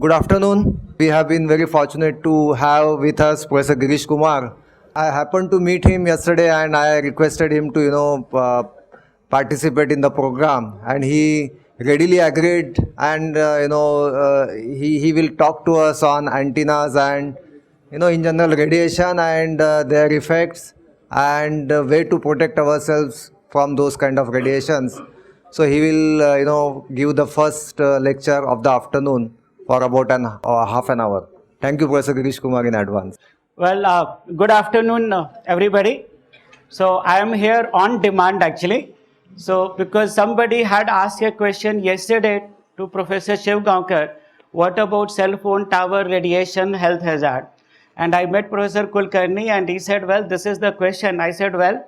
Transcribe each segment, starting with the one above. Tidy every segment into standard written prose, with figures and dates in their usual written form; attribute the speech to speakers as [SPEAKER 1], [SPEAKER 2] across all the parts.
[SPEAKER 1] Good afternoon. We have been very fortunate to have with us Professor Girish Kumar. I happened to meet him yesterday and I requested him to, participate in the program, and he readily agreed, and he will talk to us on antennas and in general radiation and their effects and way to protect ourselves from those kind of radiations. So he will give the first lecture of the afternoon for about half an hour. Thank you, Professor Girish Kumar, in advance.
[SPEAKER 2] Well, good afternoon, everybody. So I am here on demand actually. So because somebody had asked a question yesterday to Professor Shivgaonkar, what about cell phone tower radiation health hazard? And I met Professor Kulkarni and he said, well, this is the question. I said, well,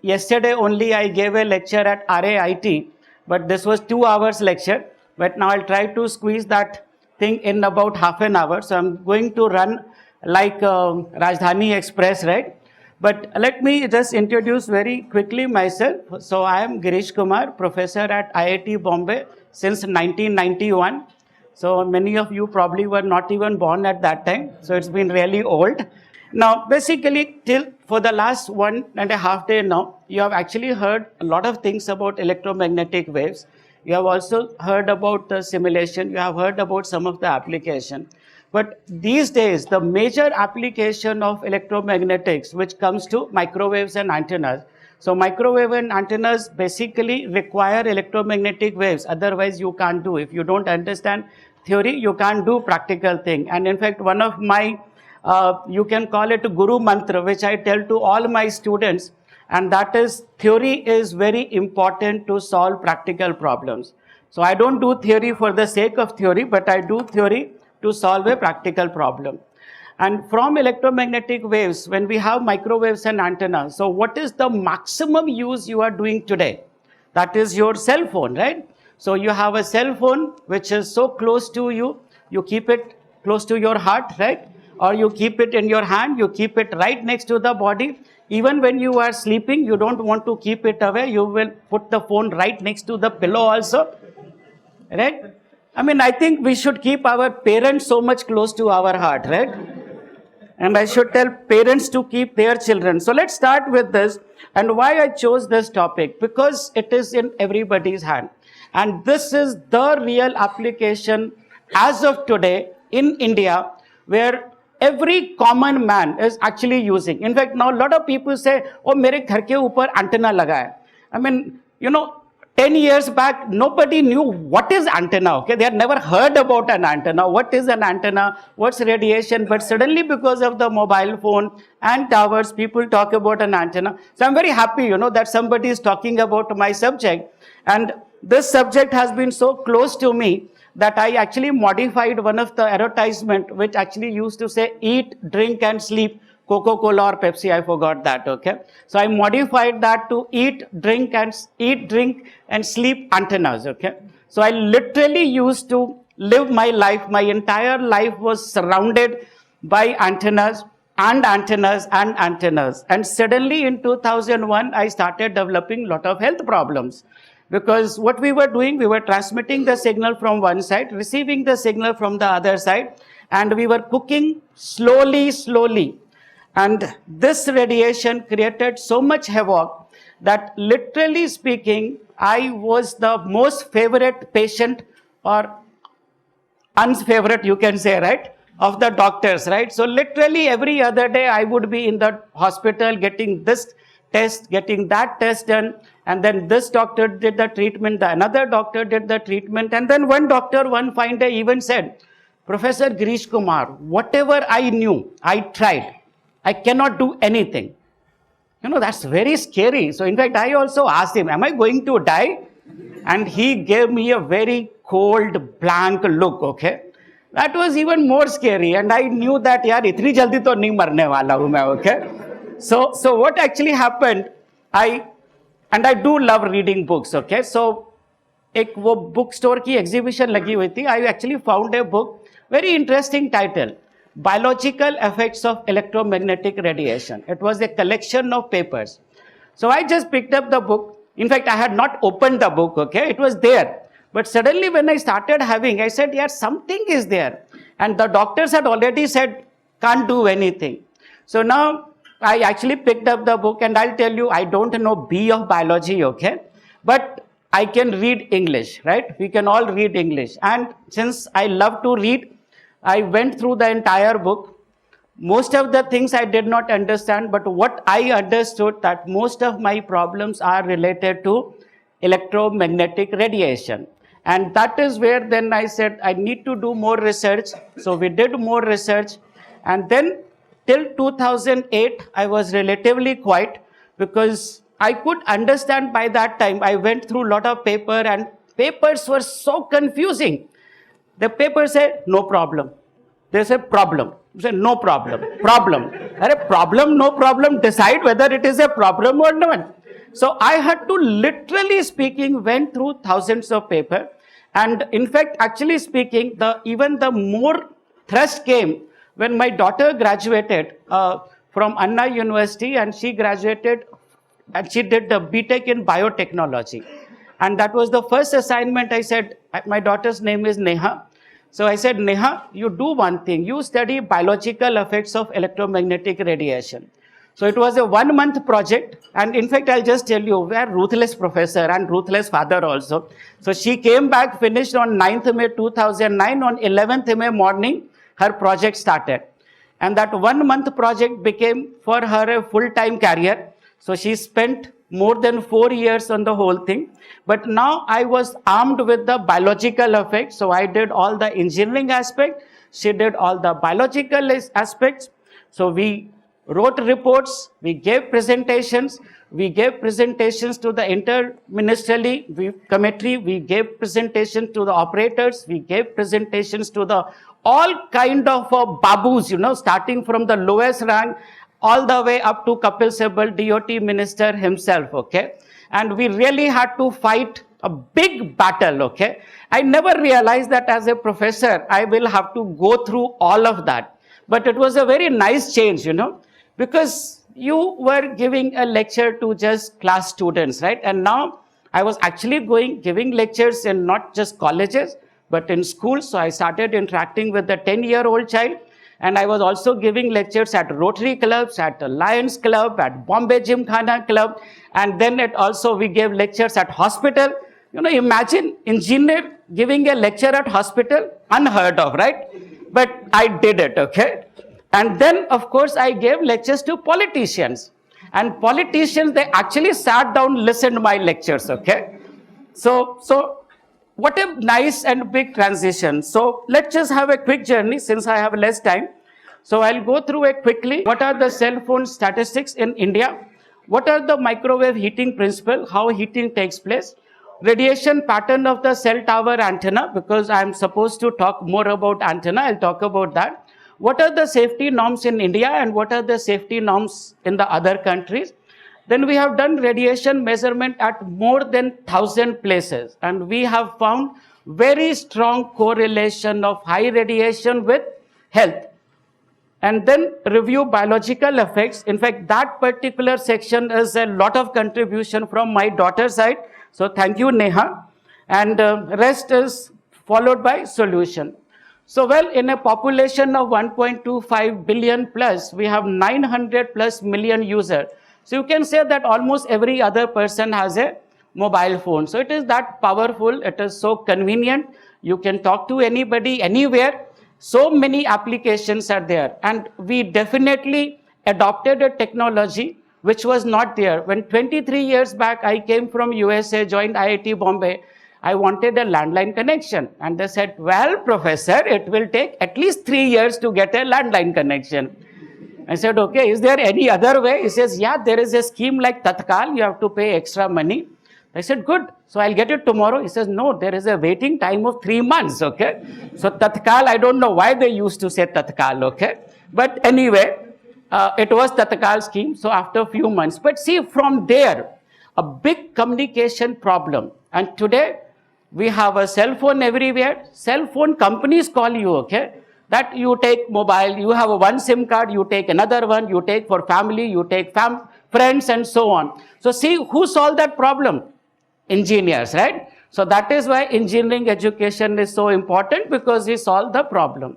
[SPEAKER 2] yesterday only I gave a lecture at RAIT, but this was 2 hours lecture. But now I'll try to squeeze that thing in about half an hour. So I'm going to run like Rajdhani Express, right? But let me just introduce very quickly myself. So I am Girish Kumar, professor at IIT Bombay since 1991. So many of you probably were not even born at that time. So it's been really old. Now, basically, for the last 1.5 days now, you have actually heard a lot of things about electromagnetic waves. You have also heard about the simulation. You have heard about some of the application. But these days, the major application of electromagnetics, which comes to microwaves and antennas. So microwave and antennas basically require electromagnetic waves. Otherwise, you can't do. If you don't understand theory, you can't do practical thing. And in fact, one of my, you can call it Guru Mantra, which I tell to all my students, and that is theory is very important to solve practical problems. So I don't do theory for the sake of theory, but I do theory to solve a practical problem. And from electromagnetic waves, when we have microwaves and antennas, so what is the maximum use you are doing today? That is your cell phone, right? So you have a cell phone which is so close to you, you keep it close to your heart, right? Or you keep it in your hand, you keep it right next to the body. Even when you are sleeping, you don't want to keep it away. You will put the phone right next to the pillow also, right? I mean, I think we should keep our parents so much close to our heart, right? And I should tell parents to keep their children. So let's start with this. And why I chose this topic? Because it is in everybody's hand. And this is the real application as of today in India, where every common man is actually using. In fact, now a lot of people say, oh, mere ghar ke upar antenna laga hai. I mean, 10 years back, nobody knew what is antenna, okay? They had never heard about an antenna. What is an antenna? What's radiation? But suddenly, because of the mobile phone and towers, people talk about an antenna. So I'm very happy, that somebody is talking about my subject. And this subject has been so close to me that I actually modified one of the advertisement, which actually used to say, eat, drink, and sleep. Coca-Cola or Pepsi, I forgot that, okay? So I modified that to eat, drink, and sleep antennas, okay? So I literally used to live my life. My entire life was surrounded by antennas and antennas and antennas. And suddenly in 2001, I started developing a lot of health problems. Because what we were doing, we were transmitting the signal from one side, receiving the signal from the other side, and we were cooking slowly. And this radiation created so much havoc that literally speaking, I was the most favorite patient or unfavorite, you can say, right, of the doctors, right? So literally every other day I would be in the hospital getting this test, getting that test done, and then this doctor did the treatment, another doctor did the treatment, and then one doctor one fine day even said, Professor Girish Kumar, whatever I knew, I tried. I cannot do anything. That's very scary. So in fact, I also asked him, am I going to die? And he gave me a very cold, blank look, okay? That was even more scary. And I knew that, yaar, itni jaldi to nahi marne wala hu main, okay? So what actually happened, I do love reading books, okay? So एक वो book store की exhibition लगी हुई थी. I actually found a book, very interesting title. Biological Effects of Electromagnetic Radiation. It was a collection of papers. So I just picked up the book. In fact, I had not opened the book, okay? It was there. But suddenly when I started having, I said, yeah, something is there. And the doctors had already said, can't do anything. So now I actually picked up the book, and I'll tell you, I don't know B of biology, okay? But I can read English, right? We can all read English. And since I love to read, I went through the entire book. Most of the things I did not understand, but what I understood that most of my problems are related to electromagnetic radiation. And that is where then I said, I need to do more research. So we did more research. And then till 2008, I was relatively quiet because I could understand by that time. I went through a lot of paper, and papers were so confusing. The paper said, no problem. They said, problem. They said, no problem. Problem. Problem, no problem. Decide whether it is a problem or not. So I had to, literally speaking, went through thousands of paper. And in fact, actually speaking, even the more thrust came when my daughter graduated from Anna University, and she graduated and she did the BTech in biotechnology. And that was the first assignment. I said, my daughter's name is Neha. So I said, Neha, you do one thing. You study biological effects of electromagnetic radiation. So it was a 1 month project. And in fact, I'll just tell you, we are ruthless professor and ruthless father also. So she came back, finished on 9th May 2009. On 11th May morning, her project started. And that 1 month project became for her a full-time career. So she spent more than 4 years on the whole thing. But now I was armed with the biological effects. So I did all the engineering aspect. She did all the biological aspects. So we wrote reports. We gave presentations. We gave presentations to the inter-ministerial committee. We gave presentations to the operators. We gave presentations to the all kind of babus, starting from the lowest rank all the way up to Kapil Sibal, DOT minister himself, okay? And we really had to fight a big battle, okay? I never realized that as a professor, I will have to go through all of that. But it was a very nice change, because you were giving a lecture to just class students, right? And now I was actually giving lectures in not just colleges, but in schools. So I started interacting with the 10-year-old child. And I was also giving lectures at Rotary clubs, at the Lions Club, at Bombay Gymkhana Club. And then we gave lectures at hospital. Imagine engineer giving a lecture at hospital, unheard of, right? But I did it, okay? And then, of course, I gave lectures to politicians. And politicians, they actually sat down, listened to my lectures, okay? So what a nice and big transition. So let's just have a quick journey since I have less time. So I'll go through it quickly. What are the cell phone statistics in India? What are the microwave heating principle? How heating takes place? Radiation pattern of the cell tower antenna, because I'm supposed to talk more about antenna. I'll talk about that. What are the safety norms in India and what are the safety norms in the other countries? Then we have done radiation measurement at more than 1,000 places. And we have found very strong correlation of high radiation with health. And then review biological effects. In fact, that particular section is a lot of contribution from my daughter's side. So thank you, Neha. And rest is followed by solution. So, well, in a population of 1.25 billion plus, we have 900 plus million users. So you can say that almost every other person has a mobile phone. So it is that powerful. It is so convenient. You can talk to anybody, anywhere. So many applications are there. And we definitely adopted a technology which was not there. When 23 years back, I came from USA, joined IIT Bombay. I wanted a landline connection. And they said, well, professor, it will take at least 3 years to get a landline connection. I said, okay, is there any other way? He says, yeah, there is a scheme like Tatkal. You have to pay extra money. I said, good. So I'll get it tomorrow. He says, no, there is a waiting time of 3 months, okay? So Tatkal, I don't know why they used to say Tatkal, okay? But anyway, it was Tatkal scheme. So after a few months, but see, from there, a big communication problem. And today, we have a cell phone everywhere. Cell phone companies call you, okay? That you take mobile, you have a one SIM card, you take another one, you take for family, you take friends and so on. So see, who solved that problem? Engineers, right? So that is why engineering education is so important, because we solve the problem.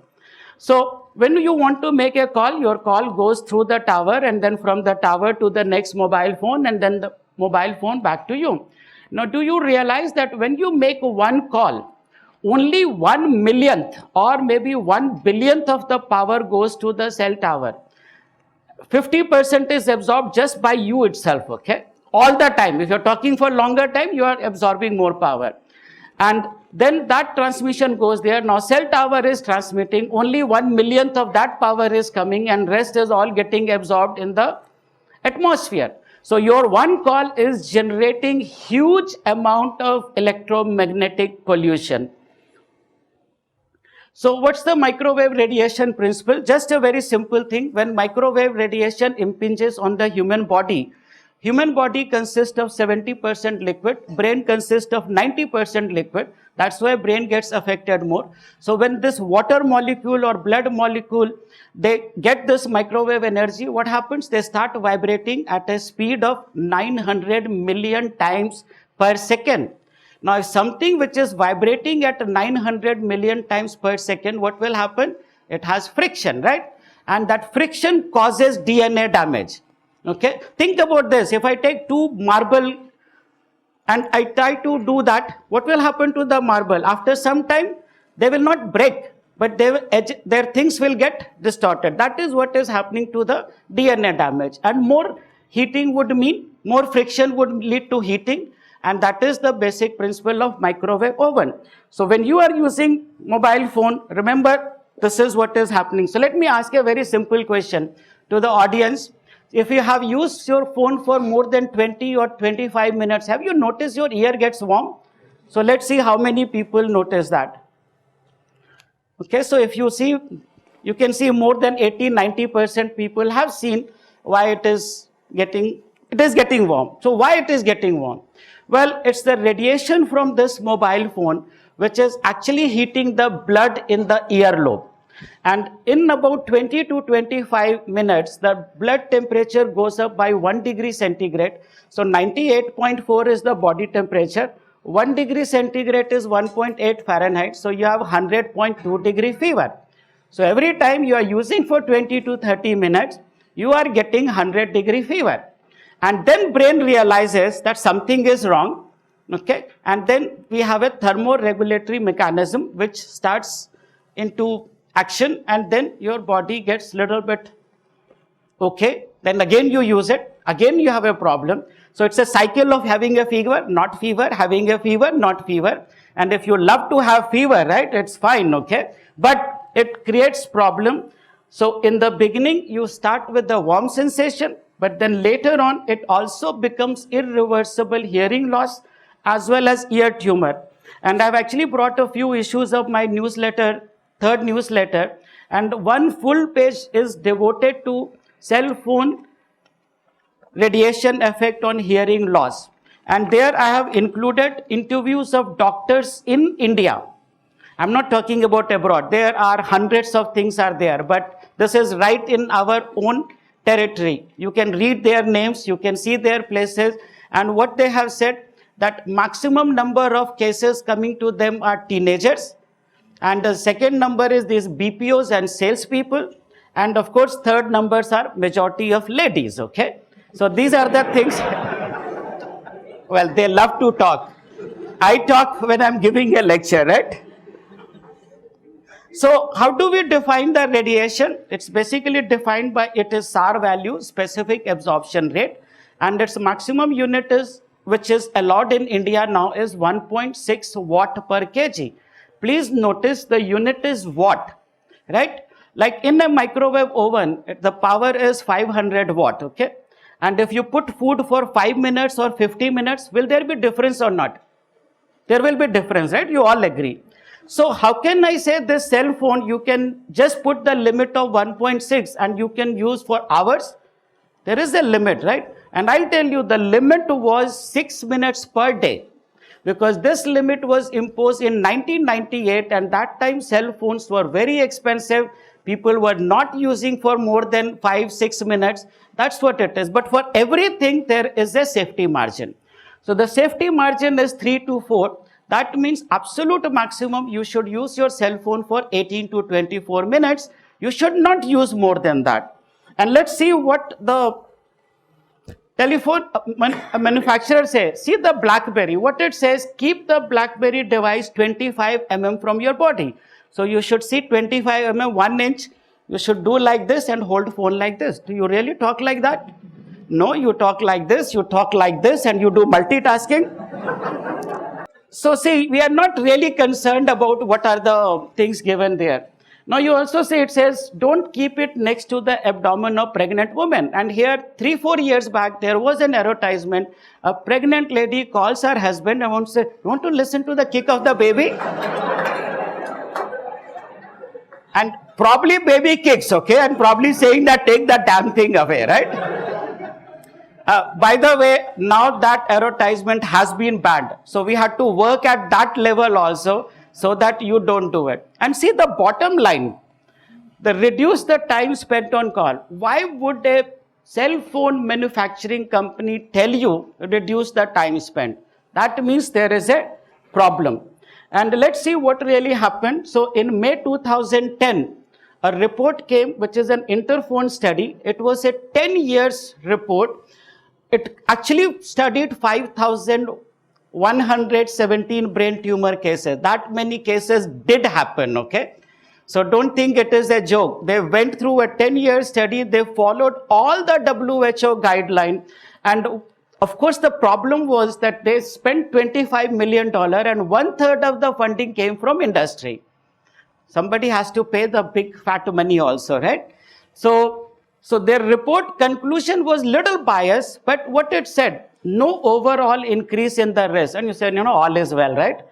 [SPEAKER 2] So when you want to make a call, your call goes through the tower, and then from the tower to the next mobile phone, and then the mobile phone back to you. Now, do you realize that when you make one call, only 1/1,000,000th or maybe 1/1,000,000th of the power goes to the cell tower? 50% is absorbed just by you itself, okay? All the time. If you're talking for longer time, you are absorbing more power. And then that transmission goes there. Now, cell tower is transmitting, only 1/1,000,000th of that power is coming, and rest is all getting absorbed in the atmosphere. So your one call is generating huge amount of electromagnetic pollution. So what's the microwave radiation principle? Just a very simple thing. When microwave radiation impinges on the human body consists of 70% liquid, brain consists of 90% liquid. That's why brain gets affected more. So when this water molecule or blood molecule, they get this microwave energy, what happens? They start vibrating at a speed of 900 million times per second. Now, if something which is vibrating at 900 million times per second, what will happen? It has friction, right? And that friction causes DNA damage. Okay? Think about this. If I take two marble and I try to do that, what will happen to the marble? After some time, they will not break, but their things will get distorted. That is what is happening to the DNA damage. And more heating would mean more friction would lead to heating. And that is the basic principle of microwave oven. So when you are using mobile phone, remember this is what is happening. So let me ask a very simple question to the audience. If you have used your phone for more than 20 or 25 minutes, have you noticed your ear gets warm? So let's see how many people notice that. Okay, so if you see, you can see more than 80-90% people have seen why it is getting warm. So why it is getting warm? Well, it's the radiation from this mobile phone which is actually heating the blood in the earlobe. And in about 20 to 25 minutes, the blood temperature goes up by 1 degree centigrade. So 98.4 is the body temperature. 1 degree centigrade is 1.8 Fahrenheit. So you have 100.2 degree fever. So every time you are using for 20 to 30 minutes, you are getting 100 degree fever. And then brain realizes that something is wrong, okay? And then we have a thermoregulatory mechanism which starts into action, and then your body gets little bit okay. Then again you use it, again you have a problem. So it's a cycle of having a fever, not fever, having a fever, not fever. And if you love to have fever, right, it's fine, okay? But it creates problem. So in the beginning, you start with the warm sensation, but then later on, it also becomes irreversible hearing loss as well as ear tumor. And I've actually brought a few issues of my newsletter, third newsletter, and one full page is devoted to cell phone radiation effect on hearing loss. And there I have included interviews of doctors in India. I'm not talking about abroad. There are hundreds of things are there, but this is right in our own territory. You can read their names, you can see their places, and what they have said, that maximum number of cases coming to them are teenagers, and the second number is these BPOs and salespeople, and of course third numbers are majority of ladies, okay? So these are the things. Well, they love to talk. I talk when I'm giving a lecture, right? So how do we define the radiation? It's basically defined by it is SAR value, specific absorption rate, and its maximum unit is, which is allowed in India now, is 1.6 watt per kg. Please notice the unit is watt, right? Like in a microwave oven, the power is 500 watt, okay? And if you put food for 5 minutes or 50 minutes, will there be difference or not? There will be difference, right? You all agree. So how can I say this cell phone, you can just put the limit of 1.6 and you can use for hours? There is a limit, right? And I'll tell you the limit was 6 minutes per day, because this limit was imposed in 1998, and that time cell phones were very expensive. People were not using for more than 5-6 minutes. That's what it is. But for everything, there is a safety margin. So the safety margin is 3 to 4. That means absolute maximum you should use your cell phone for 18 to 24 minutes. You should not use more than that. And let's see what the telephone manufacturer says. See the BlackBerry. What it says, keep the BlackBerry device 25 mm from your body. So you should see 25 mm, 1 inch. You should do like this and hold phone like this. Do you really talk like that? No, you talk like this, you talk like this, and you do multitasking. So see, we are not really concerned about what are the things given there. Now you also say, it says, don't keep it next to the abdomen of pregnant women. And here, 3-4 years back, there was an advertisement. A pregnant lady calls her husband and wants to say, you want to listen to the kick of the baby? And probably baby kicks, okay? And probably saying that, take the damn thing away, right? By the way, now that advertisement has been banned. So we had to work at that level also so that you don't do it. And see the bottom line, reduce the time spent on call. Why would a cell phone manufacturing company tell you reduce the time spent? That means there is a problem. And let's see what really happened. So in May 2010, a report came, which is an Interphone study. It was a 10 years report. It actually studied 5,117 brain tumor cases. That many cases did happen, okay? So don't think it is a joke. They went through a 10-year study. They followed all the WHO guidelines. And of course, the problem was that they spent $25 million and 1/3 of the funding came from industry. Somebody has to pay the big fat money also, right? So their report conclusion was little biased, but what it said, no overall increase in the risk. And you said, all is well, right?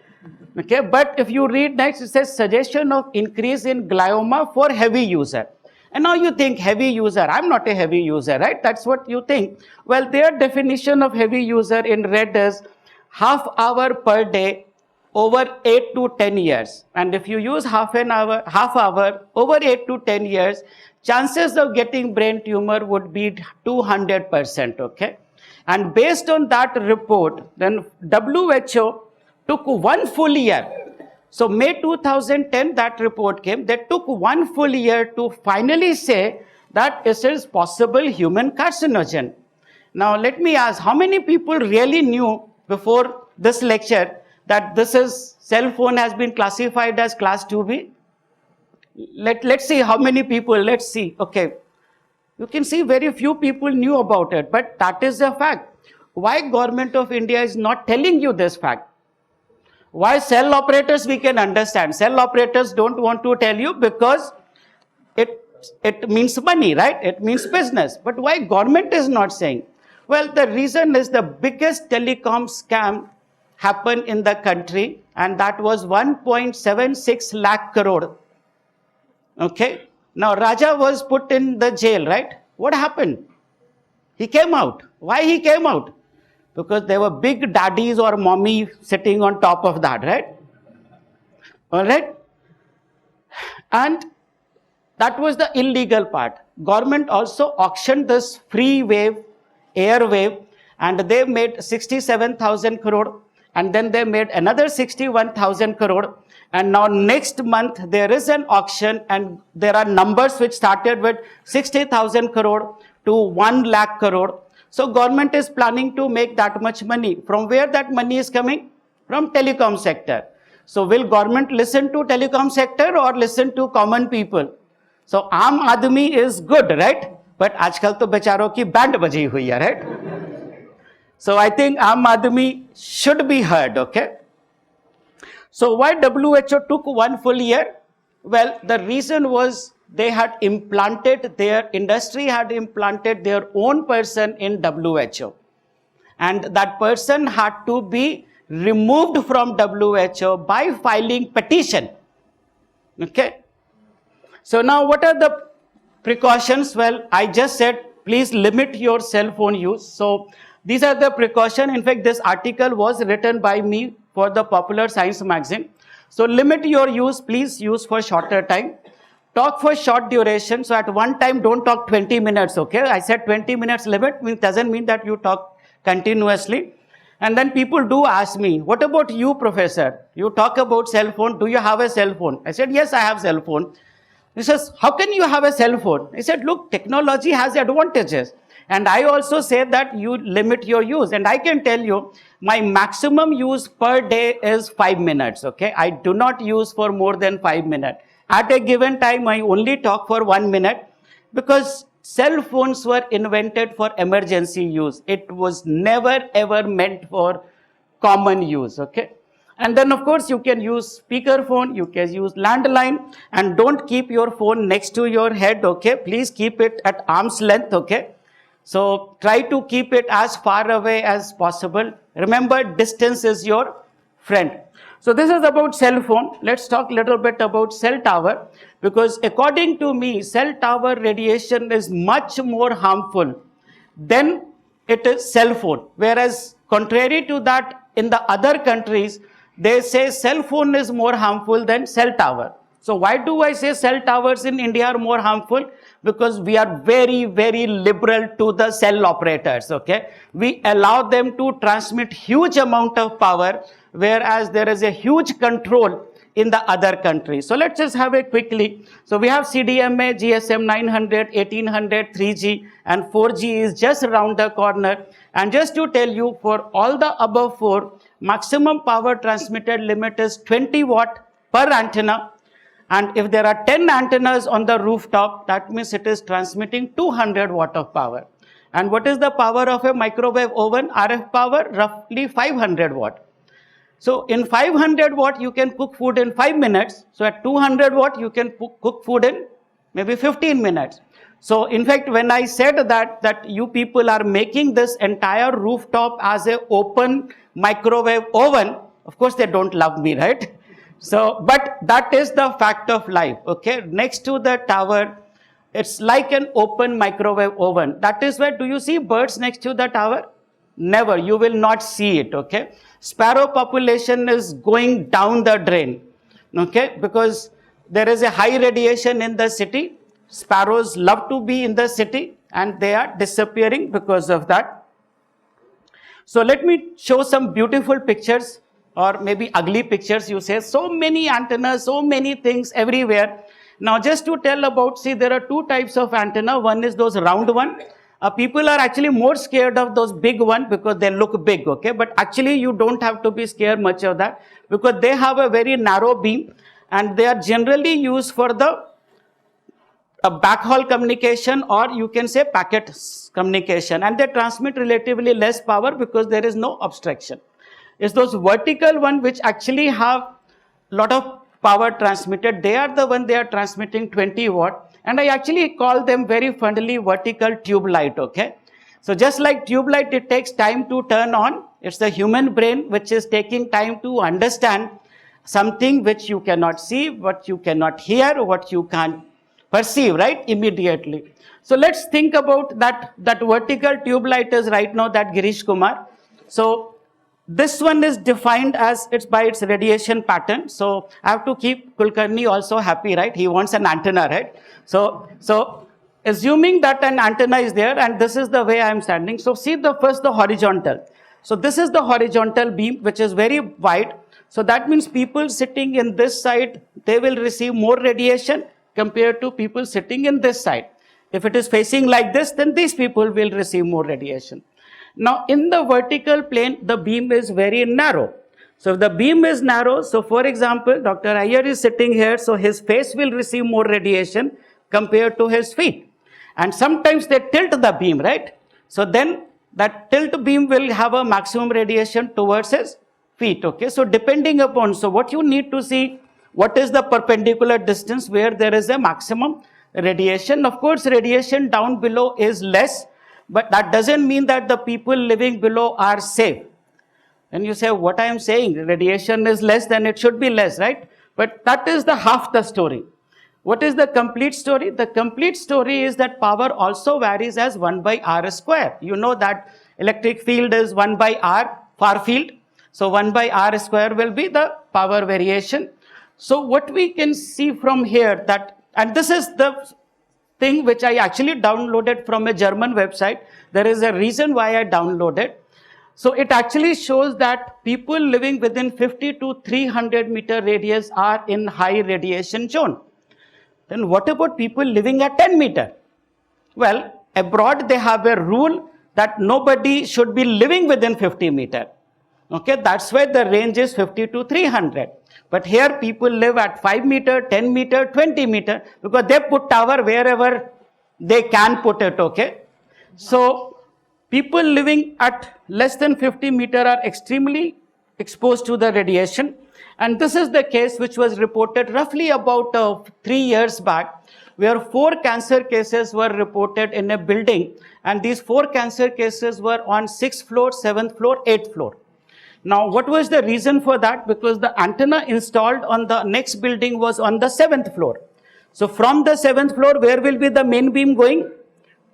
[SPEAKER 2] Okay, but if you read next, it says suggestion of increase in glioma for heavy user. And now you think heavy user, I'm not a heavy user, right? That's what you think. Well, their definition of heavy user in red is half hour per day over 8 to 10 years. And if you use half hour over 8 to 10 years, chances of getting brain tumor would be 200%, okay? And based on that report, then WHO took 1 full year. So May 2010, that report came. They took 1 full year to finally say that this is possible human carcinogen. Now let me ask, how many people really knew before this lecture that cell phone has been classified as class 2B? Let's see how many people, let's see. Okay, you can see very few people knew about it, but that is a fact. Why government of India is not telling you this fact? Why cell operators, we can understand. Cell operators don't want to tell you because it means money, right? It means business. But why government is not saying? Well, the reason is the biggest telecom scam happened in the country, and that was 1.76 lakh crore. Okay, now Raja was put in the jail, right? What happened? He came out. Why he came out? Because there were big daddies or mommy sitting on top of that, right? All right. And that was the illegal part. Government also auctioned this free wave, airwave, and they made 67,000 crore. And then they made another 61,000 crore. And now next month, there is an auction, and there are numbers which started with 60,000 crore to 1 lakh crore. So government is planning to make that much money. From where that money is coming? From telecom sector. So will government listen to telecom sector or listen to common people? So Aam Aadmi is good, right? But aajkal to becharo ki band baji hui hai, right? So I think Aam Aadmi should be heard, okay? So why WHO took 1 full year? Well, the reason was they had implanted, their industry had implanted their own person in WHO. And that person had to be removed from WHO by filing petition. Okay. So now what are the precautions? Well, I just said, please limit your cell phone use. So these are the precautions. In fact, this article was written by me for the Popular Science magazine. So limit your use, please use for shorter time. Talk for short duration. So at one time, don't talk 20 minutes, okay? I said 20 minutes limit, doesn't mean that you talk continuously. And then people do ask me, what about you, professor? You talk about cell phone. Do you have a cell phone? I said, yes, I have cell phone. He says, how can you have a cell phone? I said, look, technology has advantages. And I also say that you limit your use. And I can tell you, my maximum use per day is 5 minutes, okay? I do not use for more than 5 minutes. At a given time, I only talk for 1 minute because cell phones were invented for emergency use. It was never ever meant for common use, okay? And then of course you can use speaker phone, you can use landline, and don't keep your phone next to your head, okay? Please keep it at arm's length, okay? So try to keep it as far away as possible. Remember, distance is your friend. So this is about cell phone. Let's talk a little bit about cell tower, because according to me, cell tower radiation is much more harmful than it is cell phone. Whereas contrary to that, in the other countries, they say cell phone is more harmful than cell tower. So why do I say cell towers in India are more harmful? Because we are very, very liberal to the cell operators, okay? We allow them to transmit huge amount of power, whereas there is a huge control in the other countries. So let's just have it quickly. So we have CDMA, GSM 900, 1800, 3G, and 4G is just around the corner. And just to tell you, for all the above four, maximum power transmitted limit is 20 watt per antenna. And if there are 10 antennas on the rooftop, that means it is transmitting 200 watt of power. And what is the power of a microwave oven? RF power, roughly 500 watt. So in 500 watt, you can cook food in 5 minutes. So at 200 watt, you can cook food in maybe 15 minutes. So in fact, when I said that you people are making this entire rooftop as an open microwave oven, of course they don't love me, right? So, but that is the fact of life, okay? Next to the tower, it's like an open microwave oven. That is why, do you see birds next to the tower? Never, you will not see it, okay? Sparrow population is going down the drain, okay? Because there is a high radiation in the city. Sparrows love to be in the city and they are disappearing because of that. So let me show some beautiful pictures, or maybe ugly pictures, you say. So many antennas, so many things everywhere. Now just to tell about, see, there are two types of antenna. One is those round one. People are actually more scared of those big one because they look big, okay? But actually you don't have to be scared much of that, because they have a very narrow beam and they are generally used for the backhaul communication, or you can say packet communication, and they transmit relatively less power because there is no obstruction. It's those vertical one which actually have lot of power transmitted. They are the one they are transmitting 20 watt, and I actually call them very fondly vertical tube light, okay? So just like tube light, it takes time to turn on. It's the human brain which is taking time to understand something which you cannot see, what you cannot hear, what you can't perceive, right, immediately. So let's think about that vertical tube light is right now that Girish Kumar. So this one is defined as by its radiation pattern. So I have to keep Kulkarni also happy, right? He wants an antenna, right? So assuming that an antenna is there, and this is the way I am standing. So see the horizontal. So this is the horizontal beam which is very wide. So that means people sitting in this side, they will receive more radiation compared to people sitting in this side. If it is facing like this, then these people will receive more radiation. Now in the vertical plane, the beam is very narrow. So if the beam is narrow, so for example, Dr. Iyer is sitting here, so his face will receive more radiation compared to his feet. And sometimes they tilt the beam, right? So then that tilt beam will have a maximum radiation towards his feet, okay? So depending upon, so what you need to see, what is the perpendicular distance where there is a maximum radiation. Of course, radiation down below is less, but that doesn't mean that the people living below are safe. And you say, what I am saying, radiation is less, then it should be less, right? But that is the half the story. What is the complete story? The complete story is that power also varies as 1 by r square. You know that electric field is 1 by r, far field. So 1 by r square will be the power variation. So what we can see from here that, and this is the thing which I actually downloaded from a German website. There is a reason why I downloaded. So it actually shows that people living within 50 to 300 meter radius are in high radiation zone. Then what about people living at 10 meter? Well, abroad they have a rule that nobody should be living within 50 meter. Okay, that's why the range is 50 to 300. But here people live at 5 meter, 10 meter, 20 meter, because they put tower wherever they can put it, okay? So people living at less than 50 meter are extremely exposed to the radiation. And this is the case which was reported roughly about 3 years back, where 4 cancer cases were reported in a building. And these 4 cancer cases were on 6th floor, 7th floor, 8th floor. Now, what was the reason for that? Because the antenna installed on the next building was on the 7th floor. So from the 7th floor, where will be the main beam going?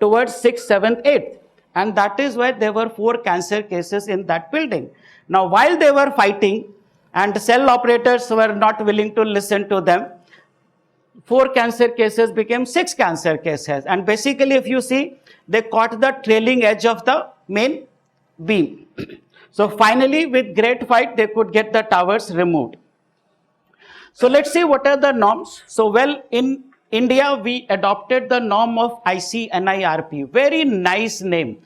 [SPEAKER 2] Towards 6th, 7th, 8th. And that is why there were 4 cancer cases in that building. Now, while they were fighting and cell operators were not willing to listen to them, 4 cancer cases became 6 cancer cases. And basically, if you see, they caught the trailing edge of the main beam. So finally, with great fight, they could get the towers removed. So let's see what are the norms. So well, in India, we adopted the norm of ICNIRP. Very nice name.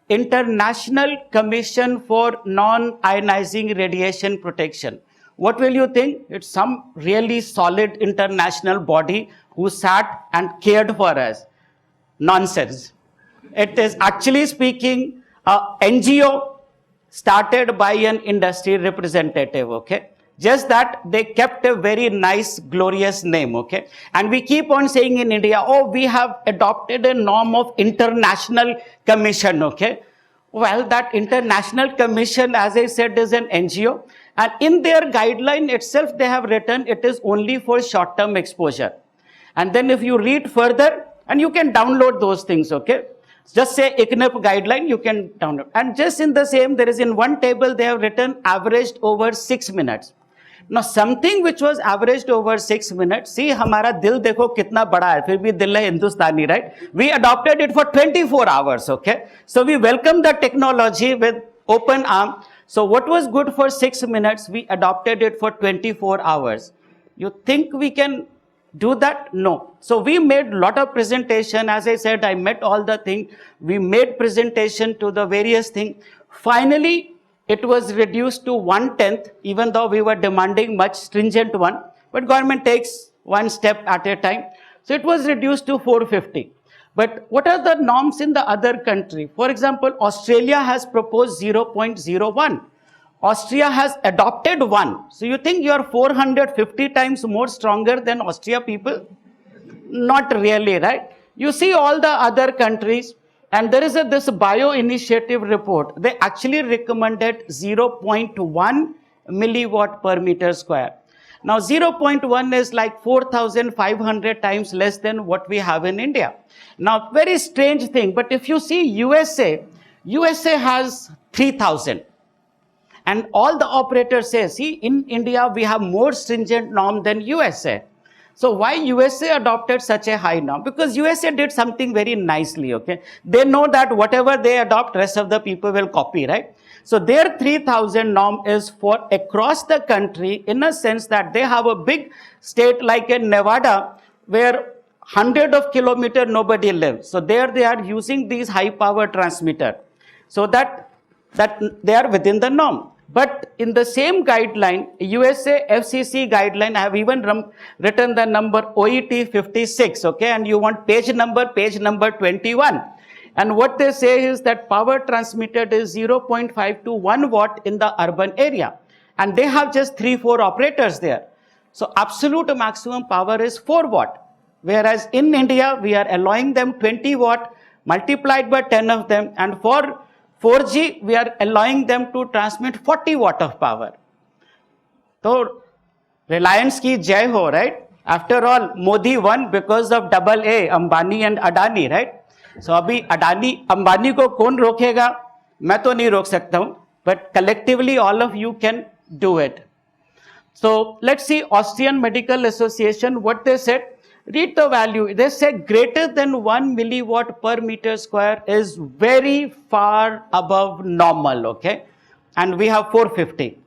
[SPEAKER 2] International Commission for Non-Ionizing Radiation Protection. What will you think? It's some really solid international body who sat and cared for us. Nonsense. It is actually speaking a NGO started by an industry representative, okay? Just that they kept a very nice, glorious name, okay? And we keep on saying in India, oh, we have adopted a norm of international commission, okay? Well, that international commission, as I said, is an NGO. And in their guideline itself, they have written it is only for short-term exposure. And then if you read further, and you can download those things, okay? Just say ICNIRP guideline, you can download. And just in the same, there is in one table, they have written averaged over 6 minutes. Now, something which was averaged over 6 minutes, see, हमारा दिल देखो कितना बड़ा है, फिर भी दिल है हिंदुस्तानी, right? We adopted it for 24 hours, okay? So we welcome the technology with open arm. So what was good for 6 minutes, we adopted it for 24 hours. You think we can do that? No. So we made lot of presentation. As I said, I met all the thing. We made presentation to the various thing. Finally, it was reduced to 1/10, even though we were demanding much stringent one. But government takes one step at a time. So it was reduced to 450. But what are the norms in the other country? For example, Australia has proposed 0.01. Austria has adopted 1. So you think you are 450 times more stronger than Austria people? Not really, right? You see all the other countries, and there is this bio initiative report. They actually recommended 0.1 milliwatt per meter square. Now 0.1 is like 4,500 times less than what we have in India. Now very strange thing, but if you see USA has 3,000. And all the operators say, see, in India, we have more stringent norm than USA. So why USA adopted such a high norm? Because USA did something very nicely, okay? They know that whatever they adopt, rest of the people will copy, right? So their 3,000 norm is for across the country, in a sense that they have a big state like in Nevada, where 100 of kilometers nobody lives. So there they are using these high power transmitter. So that they are within the norm. But in the same guideline, USA FCC guideline, I have even written the number OET 56, okay? And you want page number 21. And what they say is that power transmitted is 0.5 to 1 watt in the urban area. And they have just 3-4 operators there. So absolute maximum power is 4 watt. Whereas in India, we are allowing them 20 watt multiplied by 10 of them. And for 4G, we are allowing them to transmit 40 watt of power. So, Reliance ki jai ho, right? After all, Modi won because of AA, Ambani and Adani, right? So, abhi Adani, Ambani ko kaun rokega? Main to nahi rok sakta hu, but collectively all of you can do it. So, let's see Austrian Medical Association, what they said. Read the value. They say greater than 1 milliwatt per meter square is very far above normal, okay? And we have 450.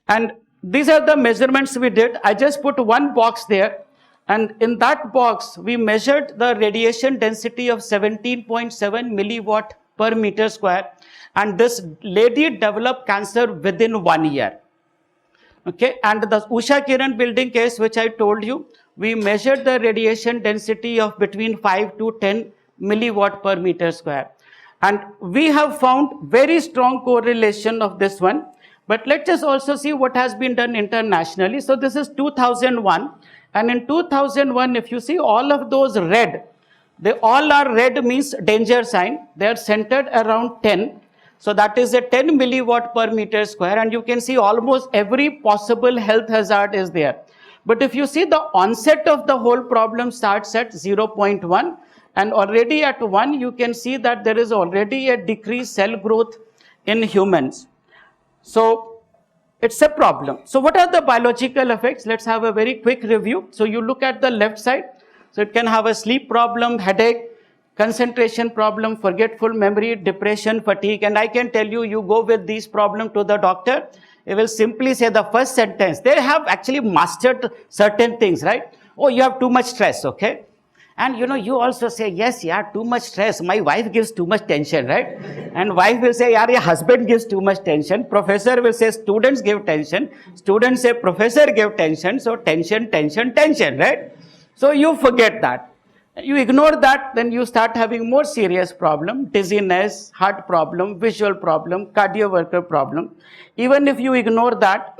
[SPEAKER 2] And these are the measurements we did. I just put one box there. And in that box, we measured the radiation density of 17.7 milliwatt per meter square. And this lady developed cancer within 1 year. Okay, and the Usha Kiran building case, which I told you, we measured the radiation density of between 5 to 10 milliwatt per meter square. And we have found very strong correlation of this one. But let's just also see what has been done internationally. So this is 2001. And in 2001, if you see all of those red, they all are red means danger sign. They are centered around 10. So that is a 10 milliwatt per meter square, and you can see almost every possible health hazard is there. But if you see the onset of the whole problem starts at 0.1, and already at 1 you can see that there is already a decreased cell growth in humans. So it's a problem. So what are the biological effects? Let's have a very quick review. So you look at the left side. So it can have a sleep problem, headache, concentration problem, forgetful memory, depression, fatigue. And I can tell you, you go with these problems to the doctor, he will simply say the first sentence. They have actually mastered certain things, right? Oh, you have too much stress, okay? And you also say, yes, yeah, too much stress. My wife gives too much tension, right? And wife will say, yeah, your husband gives too much tension. Professor will say, students give tension. Students say, professor give tension. So tension, tension, tension, right? So you forget that. You ignore that, then you start having more serious problem, dizziness, heart problem, visual problem, cardiovascular problem. Even if you ignore that,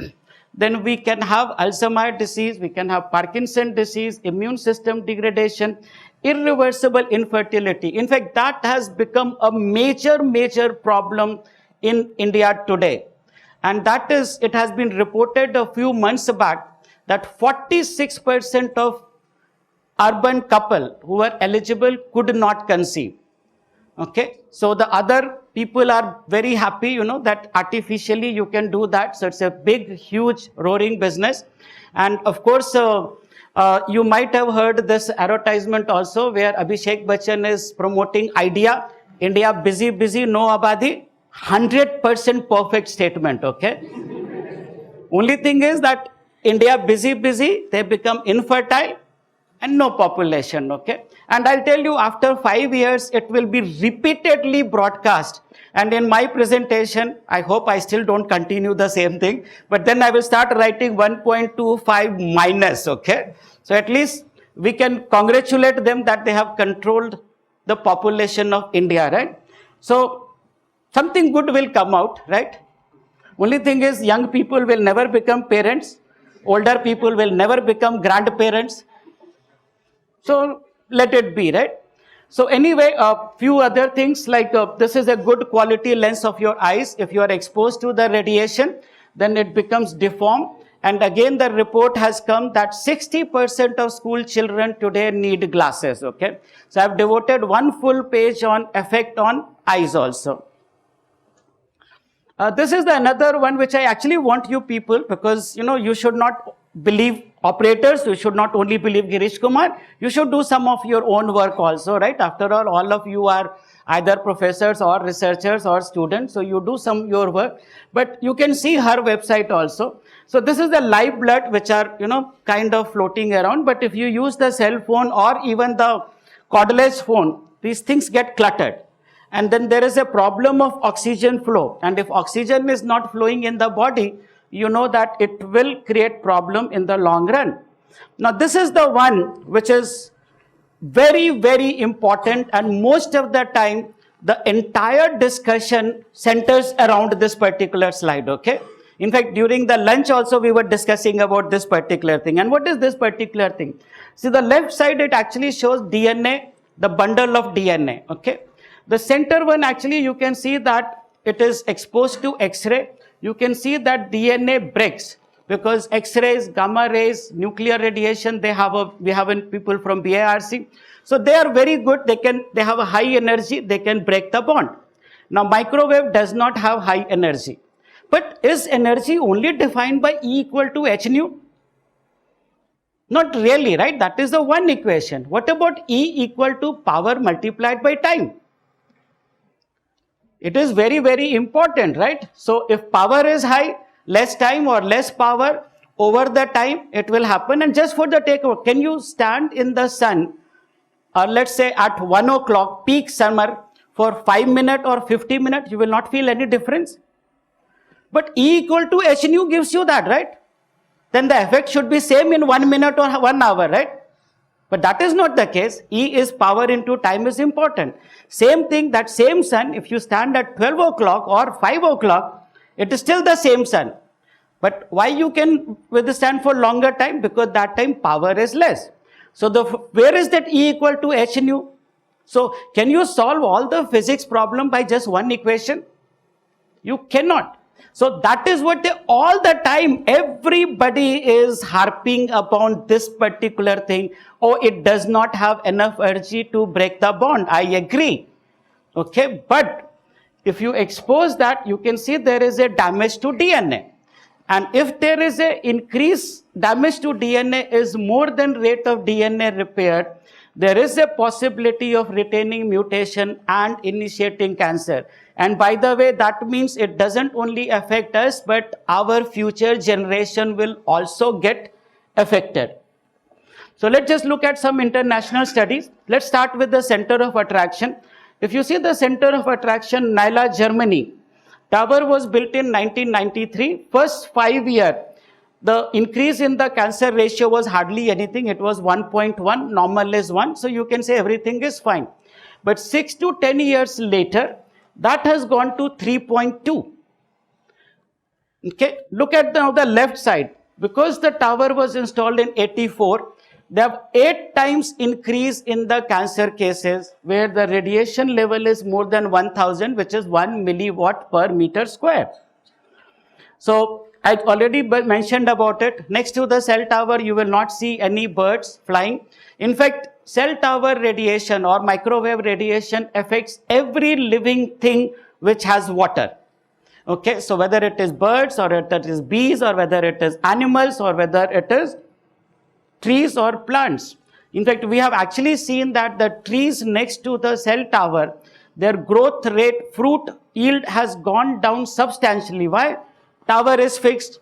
[SPEAKER 2] then we can have Alzheimer's disease, we can have Parkinson's disease, immune system degradation, irreversible infertility. In fact, that has become a major problem in India today. And that is, it has been reported a few months back that 46% of urban couple who were eligible could not conceive. Okay, so the other people are very happy, that artificially you can do that. So it's a big, huge, roaring business. And of course, you might have heard this advertisement also where Abhishek Bachchan is promoting idea, India busy, no abadi, 100% perfect statement, okay? Only thing is that India busy, they become infertile, and no population, okay? And I'll tell you, after 5 years, it will be repeatedly broadcast. And in my presentation, I hope I still don't continue the same thing, but then I will start writing 1.25 minus, okay? So at least we can congratulate them that they have controlled the population of India, right? So something good will come out, right? Only thing is, young people will never become parents. Older people will never become grandparents. So let it be, right? So anyway, a few other things like this is a good quality lens of your eyes. If you are exposed to the radiation, then it becomes deformed. And again, the report has come that 60% of school children today need glasses, okay? So I've devoted one full page on effect on eyes also. This is another one which I actually want you people, because, you should not believe operators, you should not only believe Girish Kumar, you should do some of your own work also, right? After all of you are either professors or researchers or students, so you do some your work, but you can see her website also. So this is the live blood which are, kind of floating around, but if you use the cell phone or even the cordless phone, these things get cluttered. And then there is a problem of oxygen flow. And if oxygen is not flowing in the body, you know that it will create problem in the long run. Now, this is the one which is very important, and most of the time, the entire discussion centers around this particular slide, okay? In fact, during the lunch also, we were discussing about this particular thing. And what is this particular thing? See, the left side, it actually shows DNA, the bundle of DNA, okay? The center one, actually, you can see that it is exposed to X-ray. You can see that DNA breaks because X-rays, gamma rays, nuclear radiation, we have people from BIRC. So they are very good. They have a high energy. They can break the bond. Now, microwave does not have high energy. But is energy only defined by E equal to h nu? Not really, right? That is the one equation. What about E equal to power multiplied by time? It is very, very important, right? So if power is high, less time or less power, over the time it will happen. And just for the takeover, can you stand in the sun, or let's say at 1 o'clock, peak summer, for 5 minutes or 50 minutes? You will not feel any difference. But E equal to h nu gives you that, right? Then the effect should be same in 1 minute or 1 hour, right? But that is not the case. E is power into time is important. Same thing, that same sun, if you stand at 12 o'clock or 5 o'clock, it is still the same sun. But why you can withstand for longer time? Because that time power is less. So where is that E equal to h nu? So can you solve all the physics problem by just one equation? You cannot. So that is what all the time everybody is harping upon this particular thing. Oh, it does not have enough energy to break the bond. I agree. Okay, but if you expose that, you can see there is a damage to DNA. And if there is a increase, damage to DNA is more than rate of DNA repair, there is a possibility of retaining mutation and initiating cancer. And by the way, that means it doesn't only affect us, but our future generation will also get affected. So let's just look at some international studies. Let's start with the center of attraction. If you see the center of attraction, Naila, Germany, tower was built in 1993. First 5 years, the increase in the cancer ratio was hardly anything. It was 1.1, normal is 1. So you can say everything is fine. But 6 to 10 years later, that has gone to 3.2. Okay, look at now the left side. Because the tower was installed in 84, they have 8 times increase in the cancer cases where the radiation level is more than 1000, which is 1 milliwatt per meter square. So I already mentioned about it. Next to the cell tower, you will not see any birds flying. In fact, cell tower radiation or microwave radiation affects every living thing which has water. Okay, so whether it is birds or it is bees or whether it is animals or whether it is trees or plants. In fact, we have actually seen that the trees next to the cell tower, their growth rate, fruit yield has gone down substantially. Why? Tower is fixed,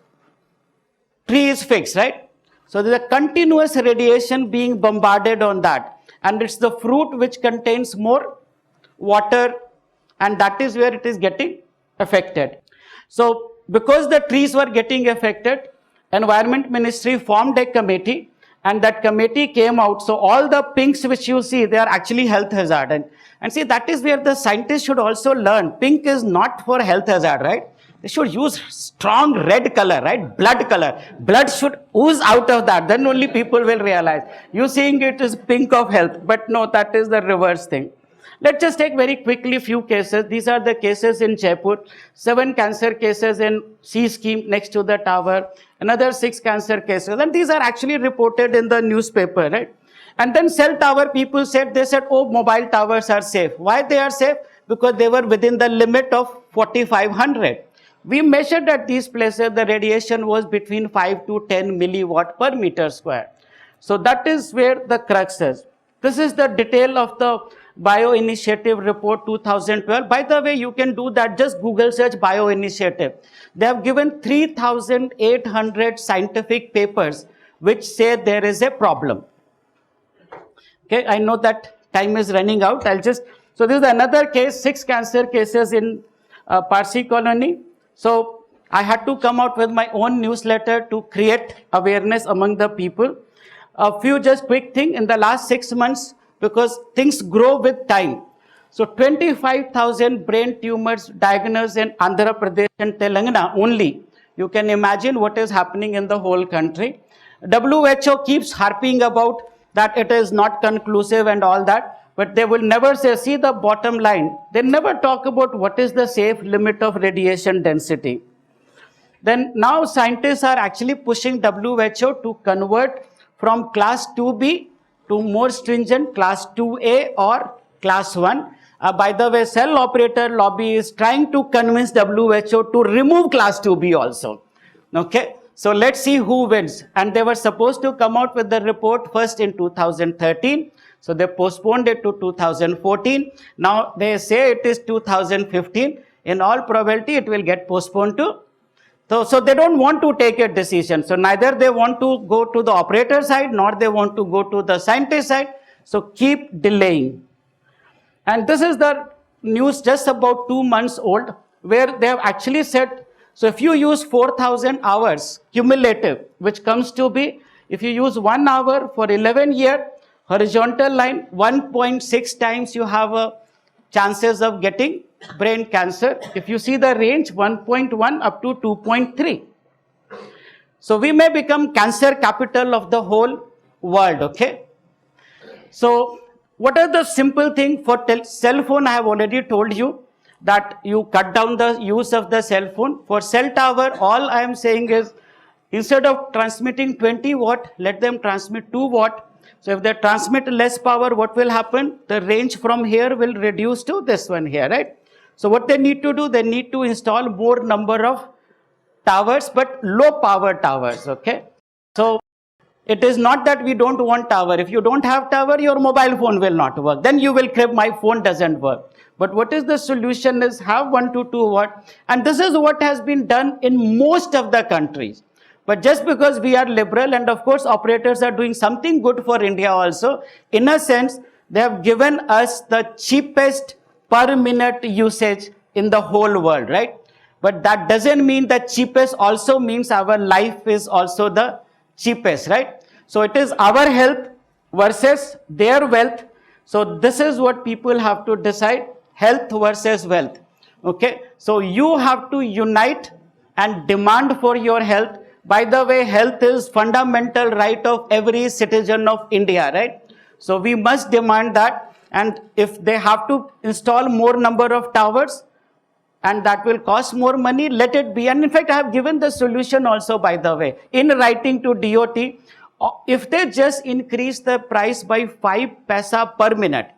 [SPEAKER 2] tree is fixed, right? So there is a continuous radiation being bombarded on that. And it's the fruit which contains more water, and that is where it is getting affected. So because the trees were getting affected, Environment Ministry formed a committee, and that committee came out. So all the pinks which you see, they are actually health hazard. And see, that is where the scientists should also learn. Pink is not for health hazard, right? They should use strong red color, right? Blood color. Blood should ooze out of that. Then only people will realize. You seeing it is pink of health. But no, that is the reverse thing. Let's just take very quickly few cases. These are the cases in Jaipur. 7 cancer cases in C scheme next to the tower. Another 6 cancer cases. And these are actually reported in the newspaper, right? And then cell tower people said, oh, mobile towers are safe. Why they are safe? Because they were within the limit of 4500. We measured at these places, the radiation was between 5 to 10 milliwatt per meter square. So that is where the crux is. This is the detail of the Bio-Initiative Report 2012. By the way, you can do that. Just Google search Bio-Initiative. They have given 3,800 scientific papers which say there is a problem. Okay, I know that time is running out. So this is another case, 6 cancer cases in Parsi colony. So I had to come out with my own newsletter to create awareness among the people. A few just quick thing in the last 6 months, because things grow with time. So 25,000 brain tumors diagnosed in Andhra Pradesh and Telangana only. You can imagine what is happening in the whole country. WHO keeps harping about that it is not conclusive and all that, but they will never say, see the bottom line. They never talk about what is the safe limit of radiation density. Then now scientists are actually pushing WHO to convert from class 2B to more stringent class 2A or class 1. By the way, cell operator lobby is trying to convince WHO to remove class 2B also. Okay, So let's see who wins. And they were supposed to come out with the report first in 2013. So they postponed it to 2014. Now they say it is 2015. In all probability, it will get postponed to. So they don't want to take a decision. So neither they want to go to the operator side, nor they want to go to the scientist side. So keep delaying. And this is the news just about 2 months old, where they have actually said, so if you use 4,000 hours cumulative, which comes to be, if you use 1 hour for 11 years, horizontal line, 1.6 times you have a chances of getting brain cancer. If you see the range, 1.1 up to 2.3. So we may become cancer capital of the whole world, okay? So what are the simple thing for cell phone? I have already told you that you cut down the use of the cell phone. For cell tower, all I am saying is, instead of transmitting 20 watt, let them transmit 2 watt. So if they transmit less power, what will happen? The range from here will reduce to this one here, right? So what they need to do, they need to install more number of towers, but low power towers, okay? So it is not that we don't want tower. If you don't have tower, your mobile phone will not work. Then you will crib, my phone doesn't work. But what is the solution is have 1 to 2 watt. And this is what has been done in most of the countries. But just because we are liberal, and of course operators are doing something good for India also, in a sense, they have given us the cheapest per minute usage in the whole world, right? But that doesn't mean that cheapest also means our life is also the cheapest, right? So it is our health versus their wealth. So this is what people have to decide, health versus wealth, okay? So you have to unite and demand for your health. By the way, health is fundamental right of every citizen of India, right? So we must demand that. And if they have to install more number of towers, and that will cost more money, let it be. And in fact, I have given the solution also, by the way, in writing to DOT. If they just increase the price by 5 paisa per minute,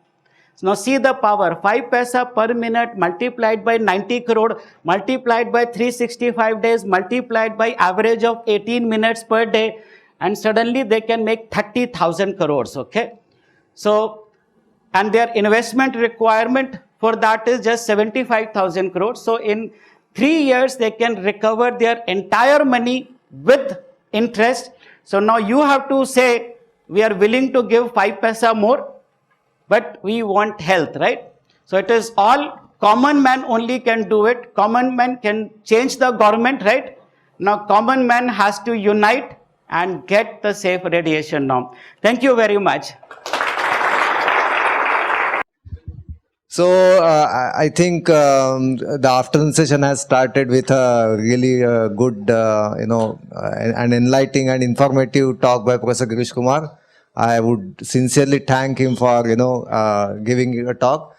[SPEAKER 2] now see the power, 5 paisa per minute multiplied by 90 crore, multiplied by 365 days, multiplied by average of 18 minutes per day, and suddenly they can make 30,000 crores, okay? So, and their investment requirement for that is just 75,000 crores. So in 3 years, they can recover their entire money with interest. So now you have to say, we are willing to give 5 paisa more, but we want health, right? So it is all common man only can do it. Common man can change the government, right? Now common man has to unite and get the safe radiation norm. Thank you very much.
[SPEAKER 1] So I think the afternoon session has started with a really good, an enlightening and informative talk by Professor Girish Kumar. I would sincerely thank him for giving a talk.